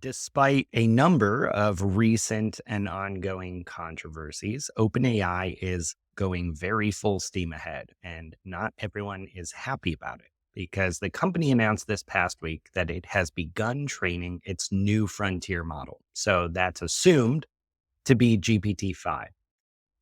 Despite a number of recent and ongoing controversies, OpenAI is going very full steam ahead, and not everyone is happy about it because the company announced this past week that it has begun training its new frontier model. So that's assumed to be GPT-5.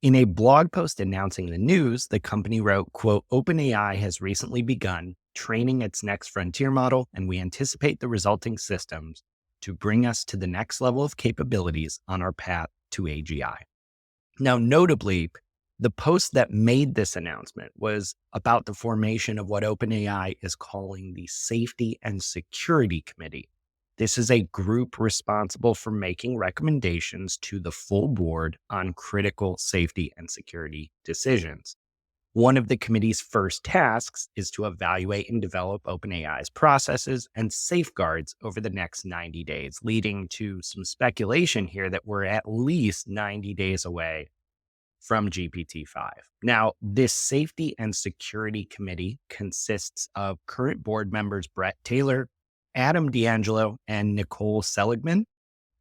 In a blog post announcing the news, the company wrote, quote, OpenAI has recently begun training its next frontier model, and we anticipate the resulting systems to bring us to the next level of capabilities on our path to AGI. Now, notably, the post that made this announcement was about the formation of what OpenAI is calling the Safety and Security Committee. This is a group responsible for making recommendations to the full board on critical safety and security decisions. One of the committee's first tasks is to evaluate and develop OpenAI's processes and safeguards over the next 90 days, leading to some speculation here that we're at least 90 days away from GPT-5. Now, this Safety and Security Committee consists of current board members Brett Taylor, Adam D'Angelo, and Nicole Seligman,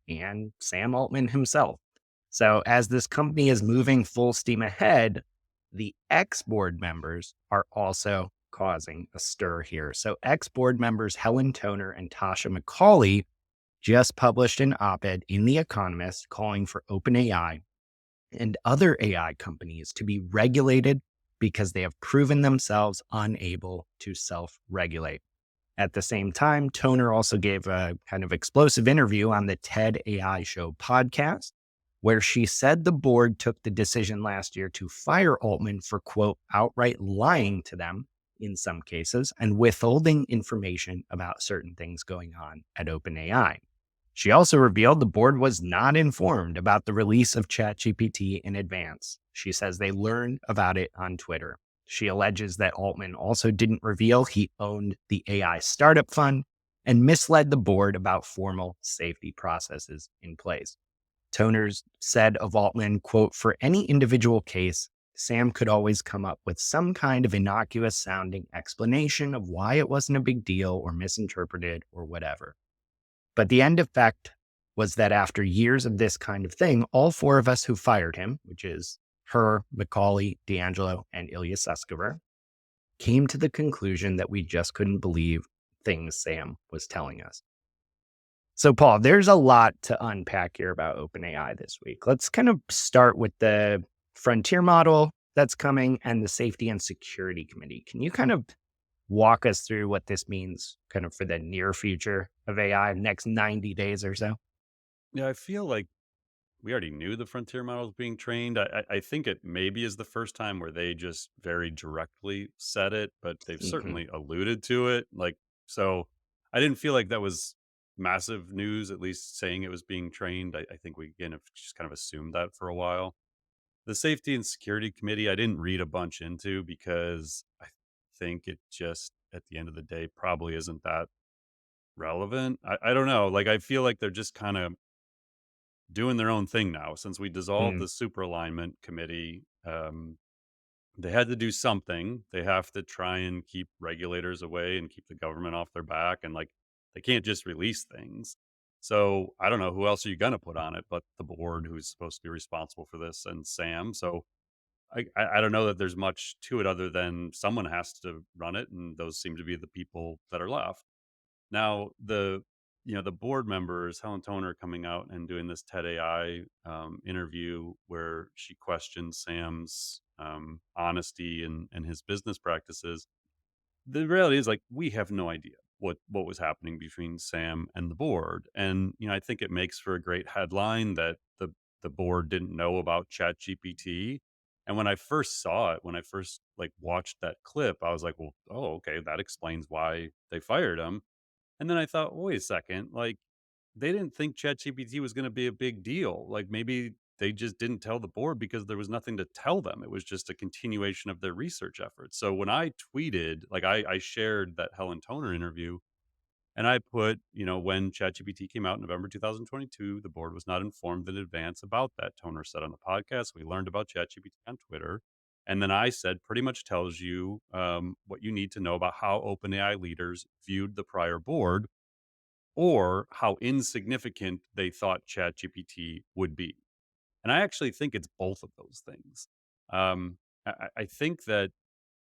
and Sam Altman himself. So, as this company is moving full steam ahead, the ex board members are also causing a stir here. So, ex board members Helen Toner and Tasha McCauley just published an op ed in The Economist calling for OpenAI and other AI companies to be regulated because they have proven themselves unable to self regulate. At the same time, Toner also gave a kind of explosive interview on the TED AI Show podcast, where she said the board took the decision last year to fire Altman for, quote, outright lying to them in some cases and withholding information about certain things going on at OpenAI. She also revealed the board was not informed about the release of ChatGPT in advance. She says they learned about it on Twitter. She alleges that Altman also didn't reveal he owned the AI startup fund and misled the board about formal safety processes in place. Toners said of Altman, quote, for any individual case, Sam could always come up with some kind of innocuous sounding explanation of why it wasn't a big deal or misinterpreted or whatever. But the end effect was that after years of this kind of thing, all four of us who fired him, which is her, McCauley, D'Angelo, and Ilya Sutskever, came to the conclusion that we just couldn't believe things Sam was telling us. So, Paul, there's a lot to unpack here about OpenAI this week. Let's kind of start with the frontier model that's coming and the Safety and Security Committee. Can you kind of walk us through what this means kind of for the near future of AI, next 90 days or so? Yeah, I feel like we already knew the frontier model was being trained. I think it maybe is the first time where they just very directly said it, but they've Mhm. certainly alluded to it. So I didn't feel like that was massive news, at least saying it was being trained. I think we, again, have just kind of assumed that for a while. The Safety and Security Committee, I didn't read a bunch into because I think it just, at the end of the day, probably isn't that relevant. I don't know. Like, I feel like they're just kind of doing their own thing now. Since we dissolved Mm. the super alignment committee, they had to do something. They have to try and keep regulators away and keep the government off their back. And like, they can't just release things. So I don't know who else are you going to put on it, but the board who's supposed to be responsible for this and Sam. So I don't know that there's much to it other than someone has to run it. And those seem to be the people that are left. Now, the board members, Helen Toner coming out and doing this TED AI interview where she questions Sam's honesty and his business practices. The reality is, like, we have no idea what was happening between Sam and the board, and I think it makes for a great headline that the board didn't know about Chat GPT. And when I first saw it, when I first like watched that clip, I was like, well, oh, okay, that explains why they fired him. And then I thought, well, wait a second, like they didn't think ChatGPT was going to be a big deal. Like maybe they just didn't tell the board because there was nothing to tell them. It was just a continuation of their research efforts. So when I tweeted, like I shared that Helen Toner interview and I put, when ChatGPT came out in November 2022, the board was not informed in advance about that. Toner said on the podcast, we learned about ChatGPT on Twitter. And then I said, pretty much tells you what you need to know about how OpenAI leaders viewed the prior board. or how insignificant they thought ChatGPT would be. And I actually think it's both of those things. I think that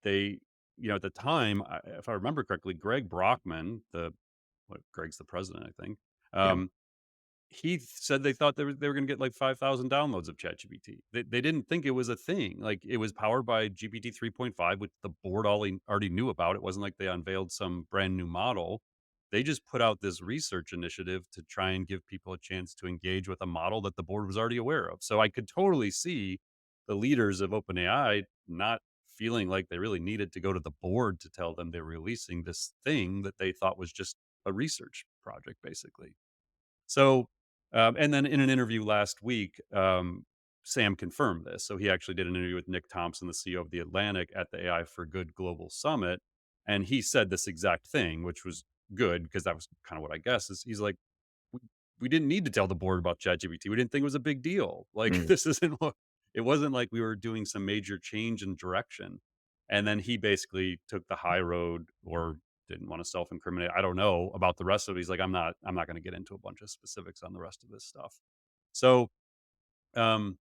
they, at the time, if I remember correctly, Greg Brockman, Greg's the president, I think. Yep. Um, he said they thought they were gonna get, like, 5,000 downloads of ChatGPT. They didn't think it was a thing, like, it was powered by GPT 3.5, which the board already knew about. It wasn't like they unveiled some brand new model. They just put out this research initiative to try and give people a chance to engage with a model that the board was already aware of. So I could totally see the leaders of OpenAI not feeling like they really needed to go to the board to tell them they're releasing this thing that they thought was just a research project, basically. So, and then in an interview last week, Sam confirmed this. So he actually did an interview with Nick Thompson, the CEO of The Atlantic, at the AI for Good Global Summit. And he said this exact thing, which was good because that was kind of what I guess is he's like, we, we didn't need to tell the board about ChatGPT. We didn't think it was a big deal. Like Mm. this isn't what it wasn't like we were doing some major change in direction. And then he basically took the high road or didn't want to self-incriminate. I don't know about the rest of it. He's like, I'm not going to get into a bunch of specifics on the rest of this stuff. So um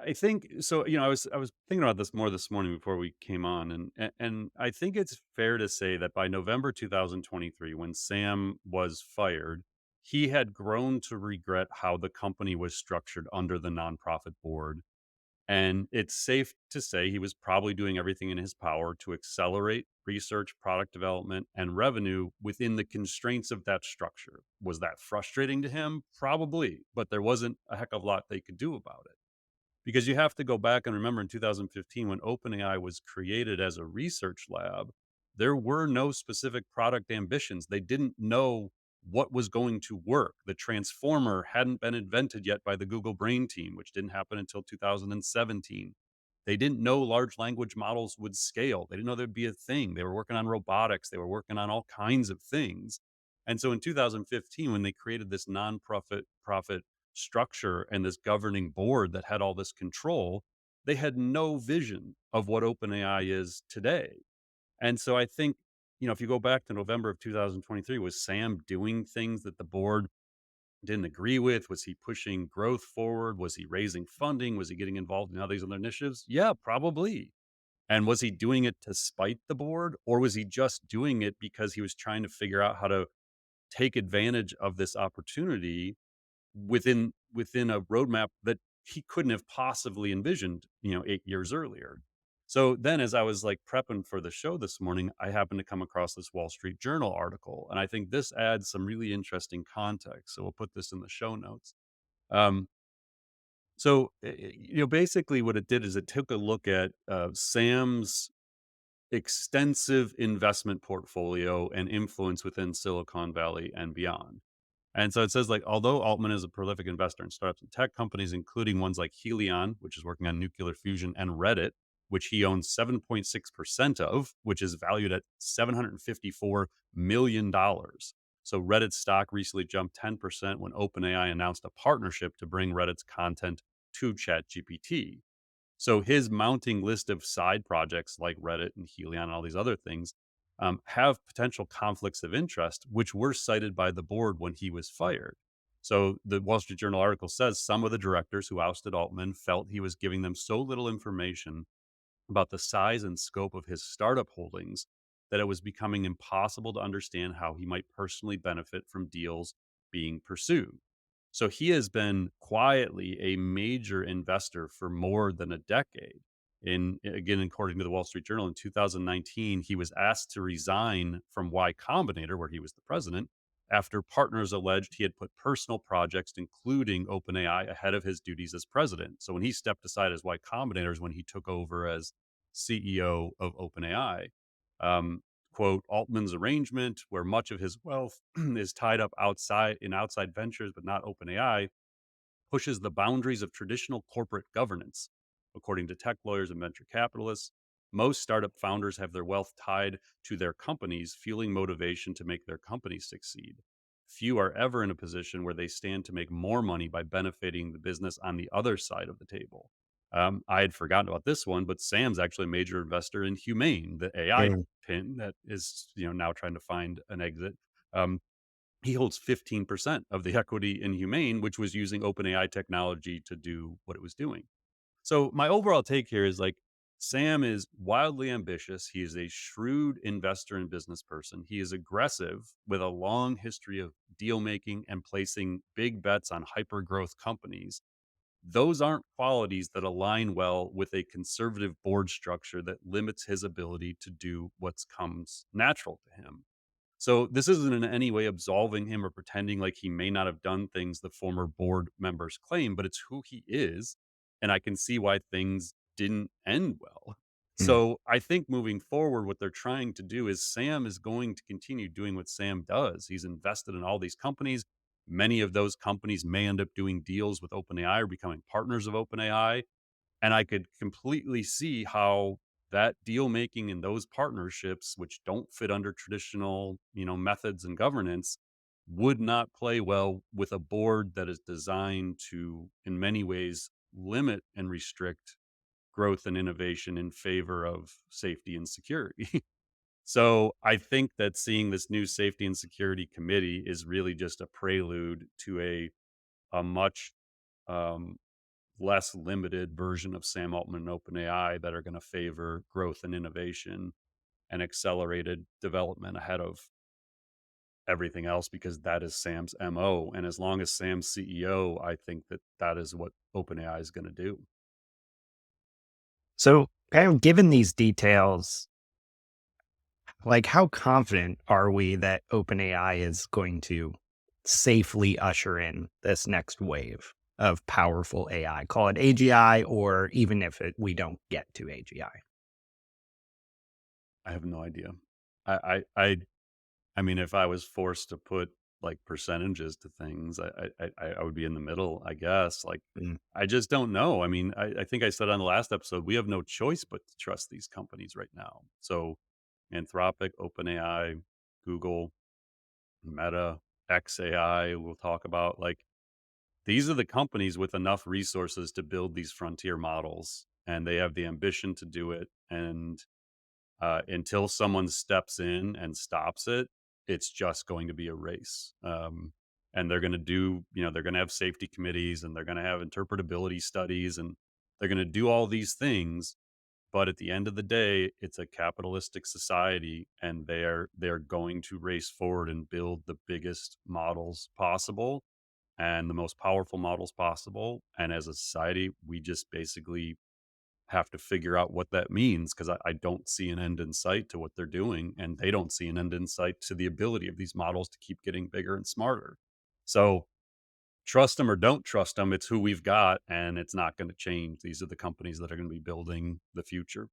I think so, I was thinking about this more this morning before we came on, and I think it's fair to say that by November 2023, when Sam was fired, he had grown to regret how the company was structured under the nonprofit board. And it's safe to say he was probably doing everything in his power to accelerate research, product development, and revenue within the constraints of that structure. Was that frustrating to him? Probably, but there wasn't a heck of a lot they could do about it. Because you have to go back and remember in 2015 when OpenAI was created as a research lab, there were no specific product ambitions. They didn't know what was going to work. The transformer hadn't been invented yet by the Google Brain team, which didn't happen until 2017. They didn't know large language models would scale. They didn't know there'd be a thing. They were working on robotics. They were working on all kinds of things. And so in 2015, when they created this profit structure and this governing board that had all this control, they had no vision of what OpenAI is today. And so I think, if you go back to November of 2023, was Sam doing things that the board didn't agree with? Was he pushing growth forward? Was he raising funding? Was he getting involved in all these other initiatives? Yeah, probably. And was he doing it to spite the board, or was he just doing it because he was trying to figure out how to take advantage of this opportunity within a roadmap that he couldn't have possibly envisioned, 8 years earlier. So then as I was, like, prepping for the show this morning, I happened to come across this Wall Street Journal article, and I think this adds some really interesting context, so we'll put this in the show notes. Um, basically what it did is it took a look at, Sam's extensive investment portfolio and influence within Silicon Valley and beyond. And so it says, like, although Altman is a prolific investor in startups and tech companies, including ones like Helion, which is working on nuclear fusion, and Reddit, which he owns 7.6% of, which is valued at $754 million. So Reddit's stock recently jumped 10% when OpenAI announced a partnership to bring Reddit's content to ChatGPT. So his mounting list of side projects like Reddit and Helion and all these other things have potential conflicts of interest, which were cited by the board when he was fired. So the Wall Street Journal article says some of the directors who ousted Altman felt he was giving them so little information about the size and scope of his startup holdings that it was becoming impossible to understand how he might personally benefit from deals being pursued. So he has been quietly a major investor for more than a decade. Again, according to the Wall Street Journal, in 2019, he was asked to resign from Y Combinator, where he was the president, after partners alleged he had put personal projects, including OpenAI, ahead of his duties as president. So when he stepped aside as Y Combinator is when he took over as CEO of OpenAI. Um, Quote, Altman's arrangement, where much of his wealth is tied up outside ventures, but not OpenAI, pushes the boundaries of traditional corporate governance. According to tech lawyers and venture capitalists, most startup founders have their wealth tied to their companies, fueling motivation to make their companies succeed. Few are ever in a position where they stand to make more money by benefiting the business on the other side of the table. I had forgotten about this one, but Sam's actually a major investor in Humane, the AI Mm. pin that is now trying to find an exit. he holds 15% of the equity in Humane, which was using OpenAI technology to do what it was doing. So my overall take here is like Sam is wildly ambitious. He is a shrewd investor and business person. He is aggressive with a long history of deal making and placing big bets on hyper growth companies. Those aren't qualities that align well with a conservative board structure that limits his ability to do what comes natural to him. So this isn't in any way absolving him or pretending like he may not have done things the former board members claim, but it's who he is. And I can see why things didn't end well. Mm. So I think moving forward, what they're trying to do is Sam is going to continue doing what Sam does. He's invested in all these companies. Many of those companies may end up doing deals with OpenAI or becoming partners of OpenAI. And I could completely see how that deal making and those partnerships, which don't fit under traditional, methods and governance, would not play well with a board that is designed to, in many ways, limit and restrict growth and innovation in favor of safety and security. So I think that seeing this new safety and security committee is really just a prelude to a much um, less limited version of Sam Altman and OpenAI that are going to favor growth and innovation and accelerated development ahead of everything else because that is Sam's MO. And as long as Sam's CEO, I think that that is what OpenAI is going to do. So, kind of given these details, like how confident are we that OpenAI is going to safely usher in this next wave of powerful AI? Call it AGI, or even if we don't get to AGI. I have no idea. I mean, if I was forced to put like percentages to things, I would be in the middle, I guess. Like, Mm. I just don't know. I mean, I think I said on the last episode, we have no choice but to trust these companies right now. So, Anthropic, OpenAI, Google, Meta, XAI, we'll talk about like these are the companies with enough resources to build these frontier models, and they have the ambition to do it. And until someone steps in and stops it, it's just going to be a race. And they're going to do, they're going to have safety committees and they're going to have interpretability studies and they're going to do all these things. But at the end of the day, it's a capitalistic society and they're going to race forward and build the biggest models possible and the most powerful models possible. And as a society, we just basically have to figure out what that means because I don't see an end in sight to what they're doing, and they don't see an end in sight to the ability of these models to keep getting bigger and smarter. So trust them or don't trust them, it's who we've got, and it's not going to change. These are the companies that are going to be building the future.